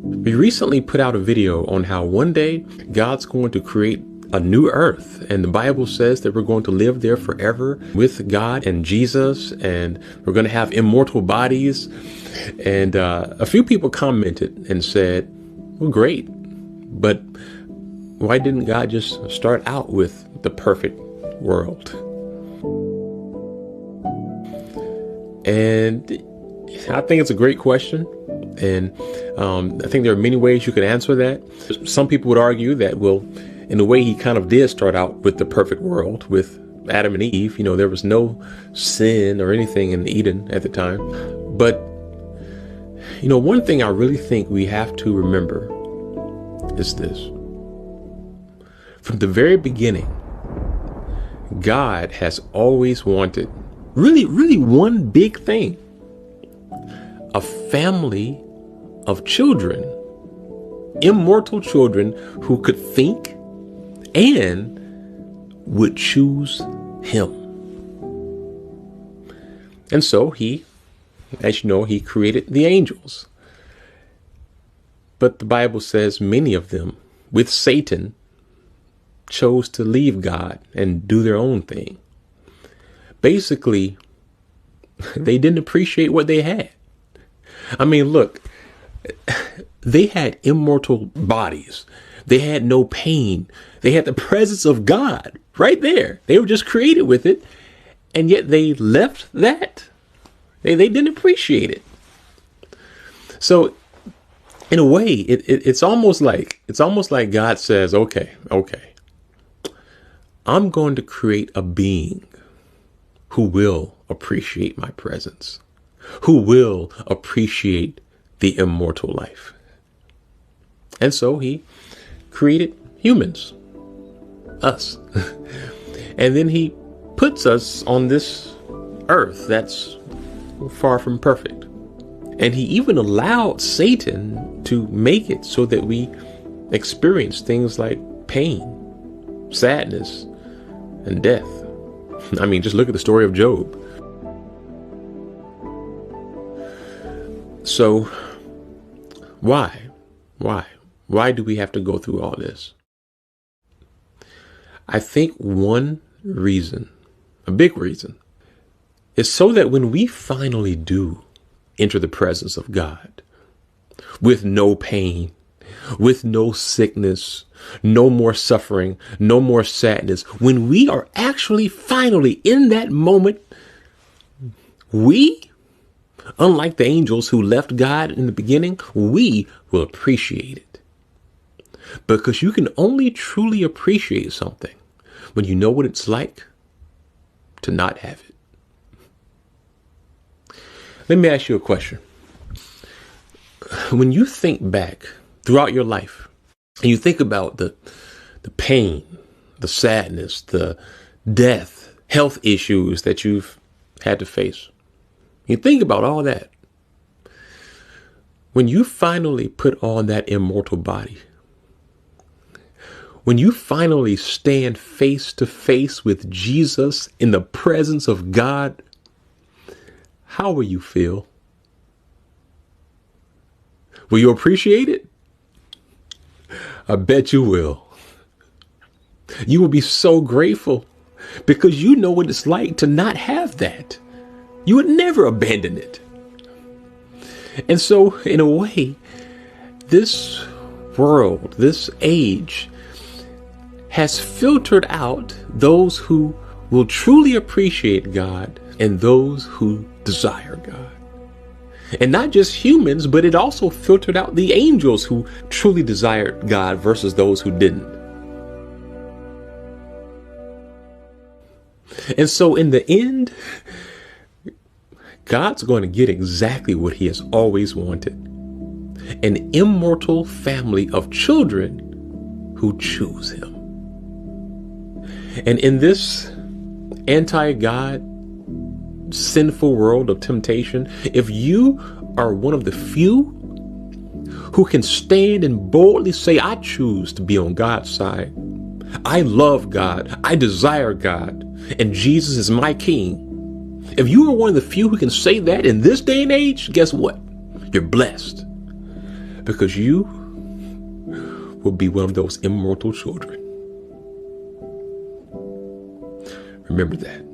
We recently put out a video on how one day God's going to create a new earth, and the Bible says that we're going to live there forever with God and Jesus, and we're going to have immortal bodies. And a few people commented and said, well, great, but why didn't God just start out with the perfect world? And I think it's a great question. And I think there are many ways you could answer that. Some people would argue that, well, in a way, he kind of did start out with the perfect world with Adam and Eve. You know, there was no sin or anything in Eden at the time. But, you know, one thing I really think we have to remember is this. From the very beginning, God has always wanted really one big thing: a family of children, immortal children who could think and would choose him. And so he, as you know, he created the angels. But the Bible says many of them, with Satan, chose to leave God and do their own thing. Basically, they didn't appreciate what they had. I mean, look, they had immortal bodies. They had no pain. They had the presence of God right there. They were just created with it. And yet they left that. They didn't appreciate it. So in a way, it's almost like God says, okay, I'm going to create a being who will appreciate my presence, who will appreciate the immortal life. And so he created humans, us. And then he puts us on this earth that's far from perfect. And he even allowed Satan to make it so that we experience things like pain, sadness, and death. I mean, just look at the story of Job. So why do we have to go through all this? I think one reason, a big reason, is so that when we finally do enter the presence of God with no pain, with no sickness, no more suffering, no more sadness, when we are actually finally in that moment, we, unlike the angels who left God in the beginning, we will appreciate it. Because you can only truly appreciate something when you know what it's like to not have it. Let me ask you a question. When you think back throughout your life and you think about the pain, the sadness, the death, health issues that you've had to face, you think about all that. When you finally put on that immortal body, when you finally stand face to face with Jesus in the presence of God, how will you feel? Will you appreciate it? I bet you will. You will be so grateful because you know what it's like to not have that. You would never abandon it. And so, in a way, this world, this age, has filtered out those who will truly appreciate God and those who desire God. And not just humans, but it also filtered out the angels who truly desired God versus those who didn't. And so in the end, God's going to get exactly what he has always wanted: an immortal family of children who choose him. And in this anti-God, sinful world of temptation, if you are one of the few who can stand and boldly say, I choose to be on God's side, I love God, I desire God, and Jesus is my King. If you are one of the few who can say that in this day and age, guess what? You're blessed. because you will be one of those immortal children. Remember that.